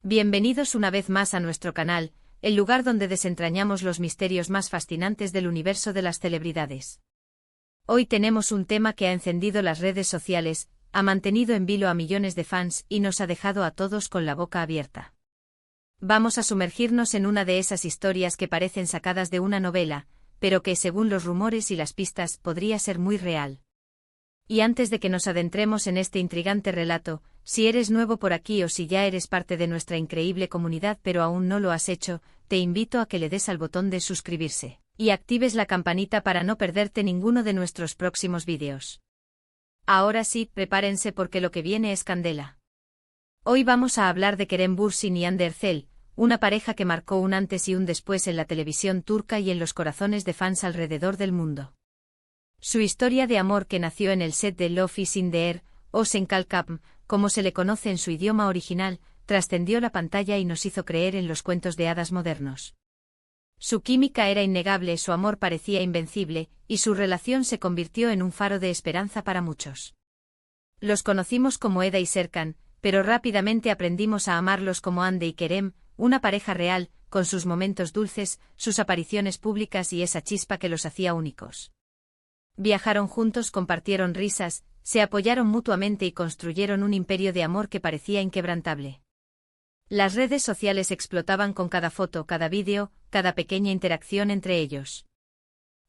Bienvenidos una vez más a nuestro canal, el lugar donde desentrañamos los misterios más fascinantes del universo de las celebridades. Hoy tenemos un tema que ha encendido las redes sociales, ha mantenido en vilo a millones de fans y nos ha dejado a todos con la boca abierta. Vamos a sumergirnos en una de esas historias que parecen sacadas de una novela, pero que según los rumores y las pistas podría ser muy real. Y antes de que nos adentremos en este intrigante relato, si eres nuevo por aquí o si ya eres parte de nuestra increíble comunidad pero aún no lo has hecho, te invito a que le des al botón de suscribirse y actives la campanita para no perderte ninguno de nuestros próximos vídeos. Ahora sí, prepárense porque lo que viene es candela. Hoy vamos a hablar de Kerem Bürsin y Hande Erçel, una pareja que marcó un antes y un después en la televisión turca y en los corazones de fans alrededor del mundo. Su historia de amor, que nació en el set de Love is in the Air, o Sen Kalkapm, como se le conoce en su idioma original, trascendió la pantalla y nos hizo creer en los cuentos de hadas modernos. Su química era innegable, su amor parecía invencible, y su relación se convirtió en un faro de esperanza para muchos. Los conocimos como Eda y Serkan, pero rápidamente aprendimos a amarlos como Hande y Kerem, una pareja real, con sus momentos dulces, sus apariciones públicas y esa chispa que los hacía únicos. Viajaron juntos, compartieron risas, se apoyaron mutuamente y construyeron un imperio de amor que parecía inquebrantable. Las redes sociales explotaban con cada foto, cada vídeo, cada pequeña interacción entre ellos.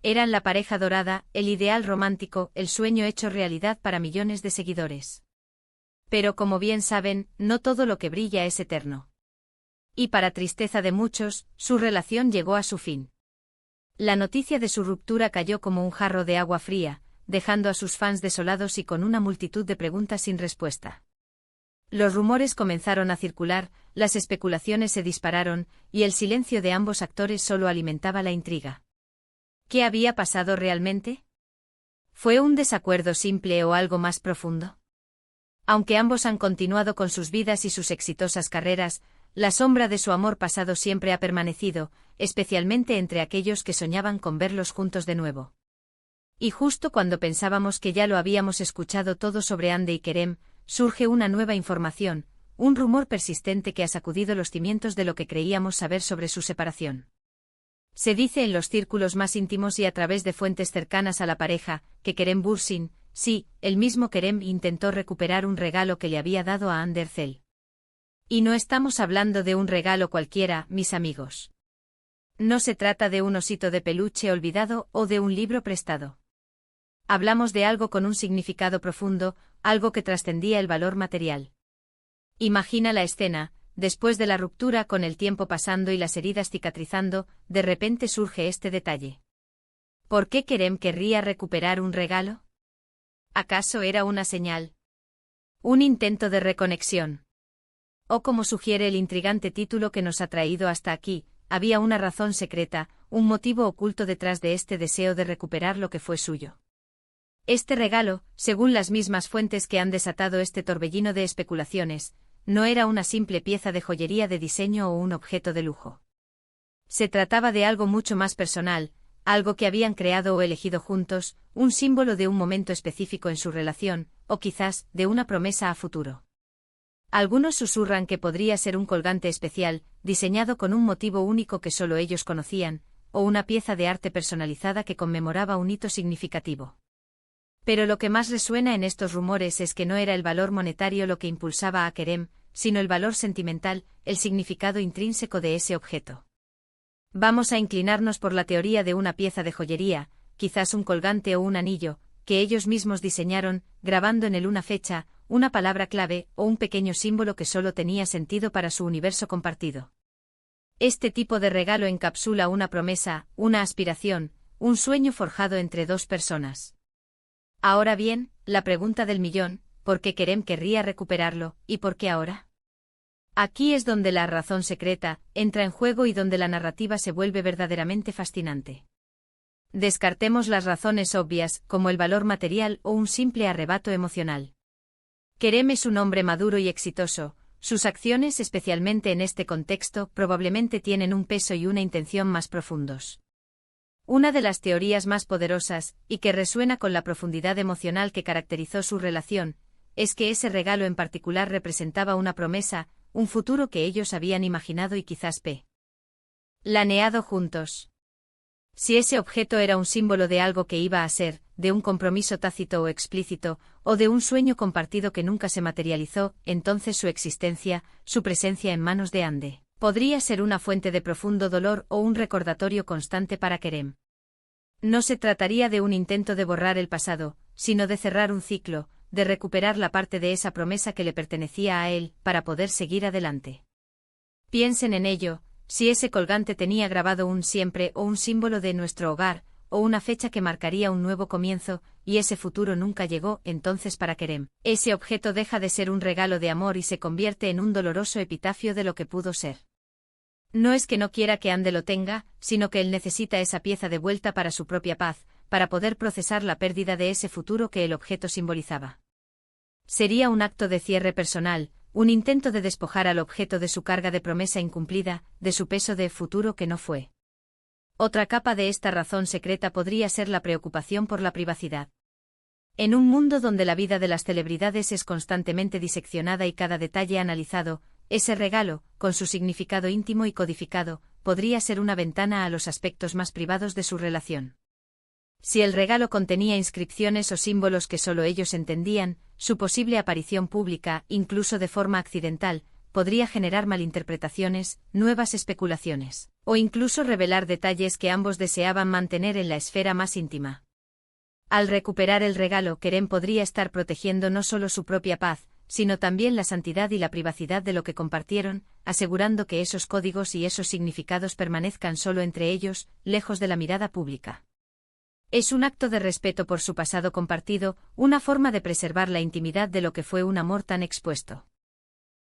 Eran la pareja dorada, el ideal romántico, el sueño hecho realidad para millones de seguidores. Pero como bien saben, no todo lo que brilla es eterno. Y para tristeza de muchos, su relación llegó a su fin. La noticia de su ruptura cayó como un jarro de agua fría, dejando a sus fans desolados y con una multitud de preguntas sin respuesta. Los rumores comenzaron a circular, las especulaciones se dispararon, y el silencio de ambos actores solo alimentaba la intriga. ¿Qué había pasado realmente? ¿Fue un desacuerdo simple o algo más profundo? Aunque ambos han continuado con sus vidas y sus exitosas carreras, la sombra de su amor pasado siempre ha permanecido, especialmente entre aquellos que soñaban con verlos juntos de nuevo. Y justo cuando pensábamos que ya lo habíamos escuchado todo sobre Hande y Kerem, surge una nueva información, un rumor persistente que ha sacudido los cimientos de lo que creíamos saber sobre su separación. Se dice en los círculos más íntimos y a través de fuentes cercanas a la pareja, que Kerem Bürsin, sí, el mismo Kerem, intentó recuperar un regalo que le había dado a Hande Erçel. Y no estamos hablando de un regalo cualquiera, mis amigos. No se trata de un osito de peluche olvidado o de un libro prestado. Hablamos de algo con un significado profundo, algo que trascendía el valor material. Imagina la escena, después de la ruptura, con el tiempo pasando y las heridas cicatrizando, de repente surge este detalle. ¿Por qué Kerem querría recuperar un regalo? ¿Acaso era una señal? ¿Un intento de reconexión? O como sugiere el intrigante título que nos ha traído hasta aquí, había una razón secreta, un motivo oculto detrás de este deseo de recuperar lo que fue suyo. Este regalo, según las mismas fuentes que han desatado este torbellino de especulaciones, no era una simple pieza de joyería de diseño o un objeto de lujo. Se trataba de algo mucho más personal, algo que habían creado o elegido juntos, un símbolo de un momento específico en su relación, o quizás de una promesa a futuro. Algunos susurran que podría ser un colgante especial, diseñado con un motivo único que solo ellos conocían, o una pieza de arte personalizada que conmemoraba un hito significativo. Pero lo que más resuena en estos rumores es que no era el valor monetario lo que impulsaba a Kerem, sino el valor sentimental, el significado intrínseco de ese objeto. Vamos a inclinarnos por la teoría de una pieza de joyería, quizás un colgante o un anillo, que ellos mismos diseñaron, grabando en él una fecha, una palabra clave o un pequeño símbolo que solo tenía sentido para su universo compartido. Este tipo de regalo encapsula una promesa, una aspiración, un sueño forjado entre dos personas. Ahora bien, la pregunta del millón, ¿por qué Kerem querría recuperarlo, y por qué ahora? Aquí es donde la razón secreta entra en juego y donde la narrativa se vuelve verdaderamente fascinante. Descartemos las razones obvias, como el valor material o un simple arrebato emocional. Kerem es un hombre maduro y exitoso, sus acciones, especialmente en este contexto, probablemente tienen un peso y una intención más profundos. Una de las teorías más poderosas, y que resuena con la profundidad emocional que caracterizó su relación, es que ese regalo en particular representaba una promesa, un futuro que ellos habían imaginado y quizás planeado juntos. Si ese objeto era un símbolo de algo que iba a ser, de un compromiso tácito o explícito, o de un sueño compartido que nunca se materializó, entonces su existencia, su presencia en manos de Ande, podría ser una fuente de profundo dolor o un recordatorio constante para Kerem. No se trataría de un intento de borrar el pasado, sino de cerrar un ciclo, de recuperar la parte de esa promesa que le pertenecía a él, para poder seguir adelante. Piensen en ello. Si ese colgante tenía grabado un siempre o un símbolo de nuestro hogar, o una fecha que marcaría un nuevo comienzo, y ese futuro nunca llegó, entonces para Kerem, ese objeto deja de ser un regalo de amor y se convierte en un doloroso epitafio de lo que pudo ser. No es que no quiera que Ande lo tenga, sino que él necesita esa pieza de vuelta para su propia paz, para poder procesar la pérdida de ese futuro que el objeto simbolizaba. Sería un acto de cierre personal, un intento de despojar al objeto de su carga de promesa incumplida, de su peso de futuro que no fue. Otra capa de esta razón secreta podría ser la preocupación por la privacidad. En un mundo donde la vida de las celebridades es constantemente diseccionada y cada detalle analizado, ese regalo, con su significado íntimo y codificado, podría ser una ventana a los aspectos más privados de su relación. Si el regalo contenía inscripciones o símbolos que solo ellos entendían, su posible aparición pública, incluso de forma accidental, podría generar malinterpretaciones, nuevas especulaciones, o incluso revelar detalles que ambos deseaban mantener en la esfera más íntima. Al recuperar el regalo, Kerem podría estar protegiendo no solo su propia paz, sino también la santidad y la privacidad de lo que compartieron, asegurando que esos códigos y esos significados permanezcan solo entre ellos, lejos de la mirada pública. Es un acto de respeto por su pasado compartido, una forma de preservar la intimidad de lo que fue un amor tan expuesto.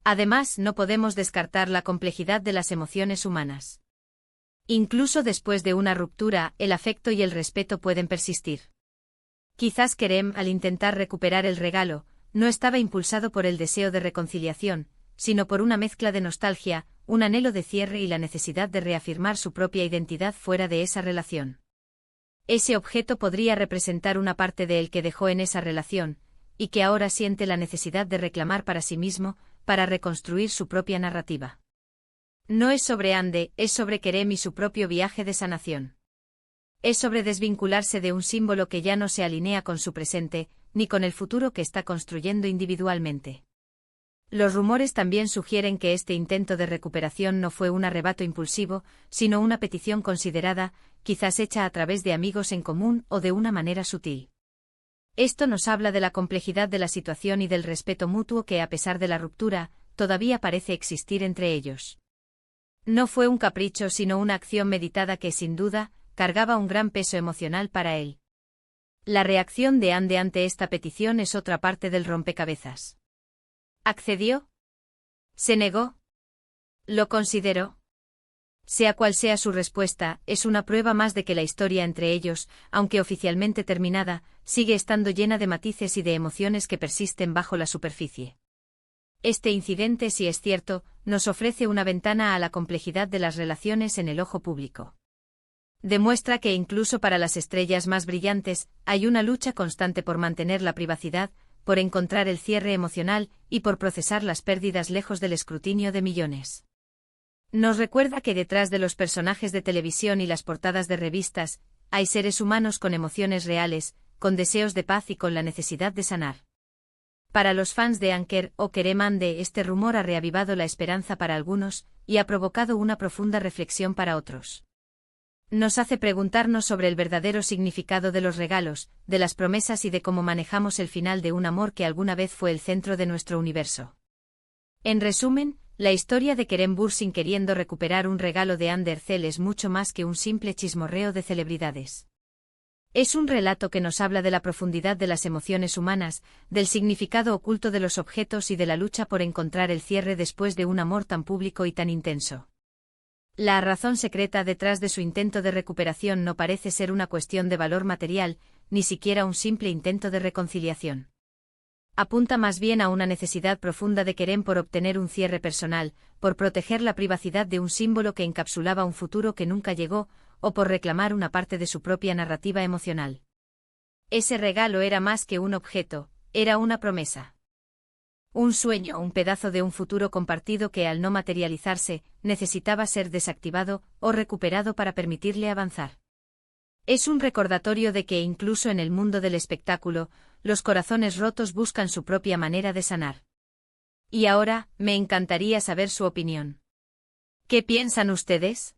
Además, no podemos descartar la complejidad de las emociones humanas. Incluso después de una ruptura, el afecto y el respeto pueden persistir. Quizás Kerem, al intentar recuperar el regalo, no estaba impulsado por el deseo de reconciliación, sino por una mezcla de nostalgia, un anhelo de cierre y la necesidad de reafirmar su propia identidad fuera de esa relación. Ese objeto podría representar una parte de él que dejó en esa relación, y que ahora siente la necesidad de reclamar para sí mismo, para reconstruir su propia narrativa. No es sobre Ande, es sobre Kerem y su propio viaje de sanación. Es sobre desvincularse de un símbolo que ya no se alinea con su presente, ni con el futuro que está construyendo individualmente. Los rumores también sugieren que este intento de recuperación no fue un arrebato impulsivo, sino una petición considerada, quizás hecha a través de amigos en común o de una manera sutil. Esto nos habla de la complejidad de la situación y del respeto mutuo que, a pesar de la ruptura, todavía parece existir entre ellos. No fue un capricho sino una acción meditada que, sin duda, cargaba un gran peso emocional para él. La reacción de Ande ante esta petición es otra parte del rompecabezas. ¿Accedió? ¿Se negó? ¿Lo consideró? Sea cual sea su respuesta, es una prueba más de que la historia entre ellos, aunque oficialmente terminada, sigue estando llena de matices y de emociones que persisten bajo la superficie. Este incidente, si es cierto, nos ofrece una ventana a la complejidad de las relaciones en el ojo público. Demuestra que incluso para las estrellas más brillantes, hay una lucha constante por mantener la privacidad, por encontrar el cierre emocional y por procesar las pérdidas lejos del escrutinio de millones. Nos recuerda que detrás de los personajes de televisión y las portadas de revistas, hay seres humanos con emociones reales, con deseos de paz y con la necesidad de sanar. Para los fans de Anker o Kerem Ande, este rumor ha reavivado la esperanza para algunos y ha provocado una profunda reflexión para otros. Nos hace preguntarnos sobre el verdadero significado de los regalos, de las promesas y de cómo manejamos el final de un amor que alguna vez fue el centro de nuestro universo. En resumen, la historia de Kerem Bürsin queriendo recuperar un regalo de Ande Erçel es mucho más que un simple chismorreo de celebridades. Es un relato que nos habla de la profundidad de las emociones humanas, del significado oculto de los objetos y de la lucha por encontrar el cierre después de un amor tan público y tan intenso. La razón secreta detrás de su intento de recuperación no parece ser una cuestión de valor material, ni siquiera un simple intento de reconciliación. Apunta más bien a una necesidad profunda de Kerem por obtener un cierre personal, por proteger la privacidad de un símbolo que encapsulaba un futuro que nunca llegó, o por reclamar una parte de su propia narrativa emocional. Ese regalo era más que un objeto, era una promesa. Un sueño, un pedazo de un futuro compartido que al no materializarse, necesitaba ser desactivado o recuperado para permitirle avanzar. Es un recordatorio de que incluso en el mundo del espectáculo, los corazones rotos buscan su propia manera de sanar. Y ahora, me encantaría saber su opinión. ¿Qué piensan ustedes?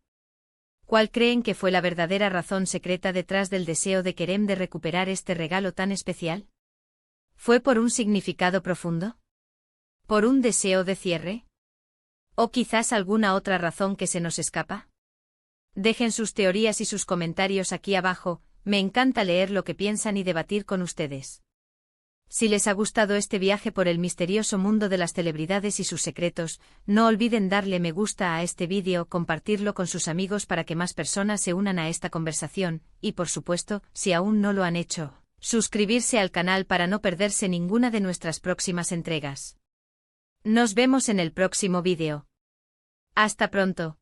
¿Cuál creen que fue la verdadera razón secreta detrás del deseo de Kerem de recuperar este regalo tan especial? ¿Fue por un significado profundo? ¿Por un deseo de cierre? ¿O quizás alguna otra razón que se nos escapa? Dejen sus teorías y sus comentarios aquí abajo, me encanta leer lo que piensan y debatir con ustedes. Si les ha gustado este viaje por el misterioso mundo de las celebridades y sus secretos, no olviden darle me gusta a este vídeo, compartirlo con sus amigos para que más personas se unan a esta conversación, y por supuesto, si aún no lo han hecho, suscribirse al canal para no perderse ninguna de nuestras próximas entregas. Nos vemos en el próximo vídeo. Hasta pronto.